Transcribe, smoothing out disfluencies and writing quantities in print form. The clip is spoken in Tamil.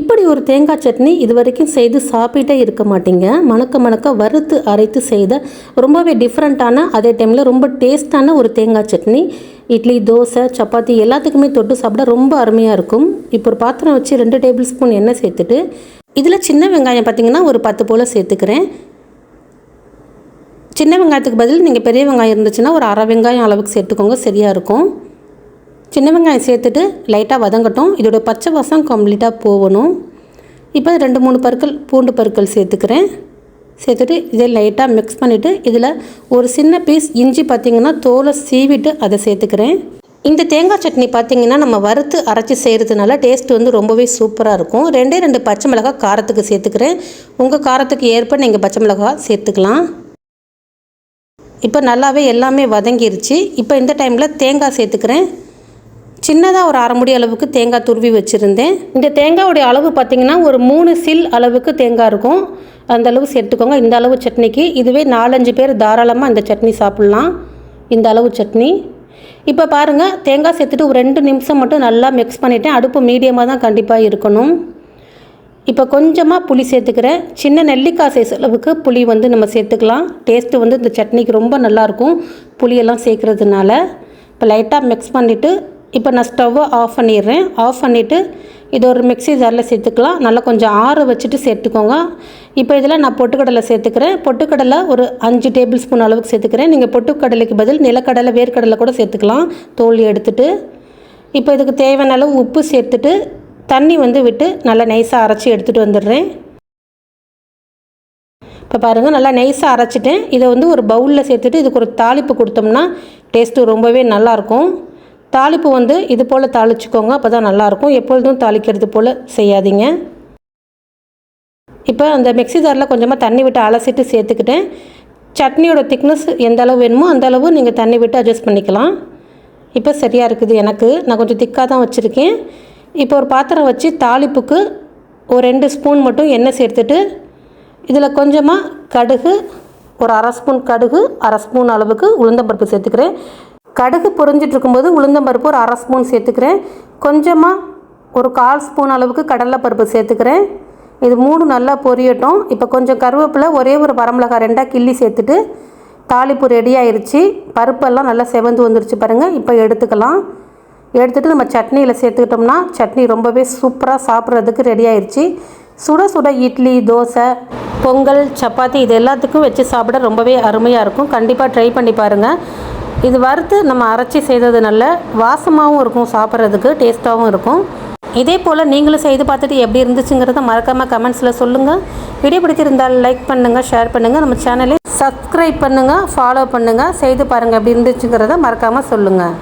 இப்படி ஒரு தேங்காய் சட்னி இது வரைக்கும் செய்து சாப்பிட்டே இருக்க மாட்டீங்க. மணக்க மணக்க வறுத்து அரைத்து செய்த ரொம்பவே டிஃப்ரெண்ட்டான, அதே டைமில் ரொம்ப டேஸ்ட்டான ஒரு தேங்காய் சட்னி. இட்லி, தோசை, சப்பாத்தி எல்லாத்துக்குமே தொட்டு சாப்பிட ரொம்ப அருமையாக இருக்கும். இப்போ ஒரு பாத்திரம் வச்சு 2 டேபிள் ஸ்பூன் எண்ணெய் சேர்த்துட்டு இதில் சின்ன வெங்காயம் பார்த்திங்கன்னா ஒரு 10 போல் சேர்த்துக்கிறேன். சின்ன வெங்காயத்துக்கு பதில் நீங்கள் பெரிய வெங்காயம் இருந்துச்சுன்னா ஒரு அரை வெங்காயம் அளவுக்கு சேர்த்துக்கோங்க, சரியாக இருக்கும். சின்ன வெங்காயம் சேர்த்துட்டு லைட்டாக வதங்கட்டும். இதோட பச்சை வாசம் கம்ப்ளீட்டாக போகணும். இப்போ 2-3 பற்கள் பூண்டு பற்கள் சேர்த்துக்கிறேன். சேர்த்துட்டு இதை லைட்டாக மிக்ஸ் பண்ணிவிட்டு இதில் ஒரு சின்ன பீஸ் இஞ்சி பார்த்திங்கன்னா தோலை சீவிட்டு அதை சேர்த்துக்கிறேன். இந்த தேங்காய் சட்னி பார்த்திங்கன்னா நம்ம வறுத்து அரைச்சி செய்கிறதுனால டேஸ்ட் வந்து ரொம்பவே சூப்பராக இருக்கும். 2 பச்சை மிளகாய் காரத்துக்கு சேர்த்துக்கிறேன். உங்கள் காரத்துக்கு ஏற்ப நீங்கள் பச்சை மிளகாய் சேர்த்துக்கலாம். இப்போ நல்லாவே எல்லாமே வதங்கிருச்சு. இப்போ இந்த டைமில் தேங்காய் சேர்த்துக்கிறேன். சின்னதாக ஒரு அரை முடி அளவுக்கு தேங்காய் துருவி வச்சுருந்தேன். இந்த தேங்காயோடைய அளவு பார்த்திங்கன்னா ஒரு 3 சில் அளவுக்கு தேங்காய் இருக்கும். அந்த அளவு சேர்த்துக்கோங்க. இந்த அளவு சட்னிக்கு இதுவே 4-5 பேர் தாராளமாக இந்த சட்னி சாப்பிட்லாம். இந்த அளவு சட்னி. இப்போ பாருங்கள், தேங்காய் சேர்த்துட்டு ஒரு 2 நிமிஷம் மட்டும் நல்லா மிக்ஸ் பண்ணிவிட்டேன். அடுப்பு மீடியமாக தான் கண்டிப்பாக இருக்கணும். இப்போ கொஞ்சமாக புளி சேர்த்துக்கிறேன். சின்ன நெல்லிக்காய் சைஸ் அளவுக்கு புளி வந்து நம்ம சேர்த்துக்கலாம். டேஸ்ட்டு வந்து இந்த சட்னிக்கு ரொம்ப நல்லாயிருக்கும் புளியெல்லாம் சேர்க்குறதுனால. இப்போ லைட்டாக மிக்ஸ் பண்ணிவிட்டு இப்போ நான் ஸ்டவ்வை ஆஃப் பண்ணிடுறேன். ஆஃப் பண்ணிவிட்டு இது ஒரு மிக்ஸி ஜாரில் சேர்த்துக்கலாம். நல்லா கொஞ்சம் ஆற வச்சுட்டு சேர்த்துக்கோங்க. இப்போ இதில் நான் பொட்டுக்கடலை சேர்த்துக்கிறேன். பொட்டுக்கடலை ஒரு 5 டேபிள் ஸ்பூன் அளவுக்கு சேர்த்துக்கிறேன். நீங்கள் பொட்டுக்கடலைக்கு பதில் நிலக்கடலை, வேர்க்கடலை கூட சேர்த்துக்கலாம், தோல் எடுத்துட்டு. இப்போ இதுக்கு தேவையான அளவு உப்பு சேர்த்துட்டு தண்ணி வந்து விட்டு நல்லா நைஸாக அரைச்சி எடுத்துகிட்டு வந்துடுறேன். இப்போ பாருங்கள், நல்லா நைஸாக அரைச்சிட்டேன். இதை வந்து ஒரு பவுலில் சேர்த்துட்டு இதுக்கு ஒரு தாளிப்பு கொடுத்தோம்னா டேஸ்ட்டு ரொம்பவே நல்லாயிருக்கும். தாளிப்பு வந்து இது போல் தாளிச்சுக்கோங்க, அப்போ தான் நல்லாயிருக்கும். எப்பொழுதும் தாளிக்கிறது போல் செய்யாதீங்க. இப்போ அந்த மிக்ஸி ஜாரில் கொஞ்சமாக தண்ணி விட்டு அலசிட்டு சேர்த்துக்கிட்டேன். சட்னியோட திக்னஸ் எந்த அளவு வேணுமோ அந்த அளவு நீங்கள் தண்ணி விட்டு அட்ஜஸ்ட் பண்ணிக்கலாம். இப்போ சரியாக இருக்குது எனக்கு. நான் கொஞ்சம் திக்காக தான் வச்சுருக்கேன். இப்போ ஒரு பாத்திரம் வச்சு தாளிப்புக்கு ஒரு 2 ஸ்பூன் மட்டும் எண்ணெய் சேர்த்துட்டு இதில் கொஞ்சமாக கடுகு, ஒரு அரை ஸ்பூன் கடுகு, அரை ஸ்பூன் அளவுக்கு உளுந்தம்பருப்பு சேர்த்துக்கிறேன். கடுகு பொரிஞ்சிட்டு இருக்கும்போது உளுந்தம்பருப்பு ஒரு அரை ஸ்பூன் சேர்த்துக்கிறேன். கொஞ்சமாக ஒரு 1/4 ஸ்பூன் அளவுக்கு கடலைப்பருப்பு சேர்த்துக்கிறேன். இது 3 நல்லா பொரியட்டும். இப்போ கொஞ்சம் கருவேப்பிலை, ஒரே ஒரு வரமிளகாய் 2 கிள்ளி சேர்த்துட்டு தாளிப்பு ரெடி ஆயிடுச்சு. பருப்பெல்லாம் நல்லா செவந்து வந்துருச்சு பாருங்கள். இப்போ எடுத்துக்கலாம். எடுத்துகிட்டு நம்ம சட்னியில் சேர்த்துக்கிட்டோம்னா சட்னி ரொம்பவே சூப்பராக சாப்பிட்றதுக்கு ரெடி ஆயிடுச்சு. சுட சுட இட்லி, தோசை, பொங்கல், சப்பாத்தி இது எல்லாத்துக்கும் வச்சு சாப்பிட ரொம்பவே அருமையாக இருக்கும். கண்டிப்பாக ட்ரை பண்ணி பாருங்கள். இது வறுத்து நம்ம அரைச்சி செய்தது நல்ல வாசமாகவும் இருக்கும், சாப்பிட்றதுக்கு டேஸ்ட்டாகவும் இருக்கும். இதே போல் நீங்களும் செய்து பார்த்துட்டு எப்படி இருந்துச்சுங்கிறத மறக்காமல் கமெண்ட்ஸில் சொல்லுங்கள். வீடியோ பிடிச்சிருந்தால் லைக் பண்ணுங்கள், ஷேர் பண்ணுங்கள். நம்ம சேனலை சப்ஸ்கிரைப் பண்ணுங்கள், ஃபாலோ பண்ணுங்கள். செய்து பாருங்கள் எப்படி இருந்துச்சுங்கிறத மறக்காமல் சொல்லுங்கள்.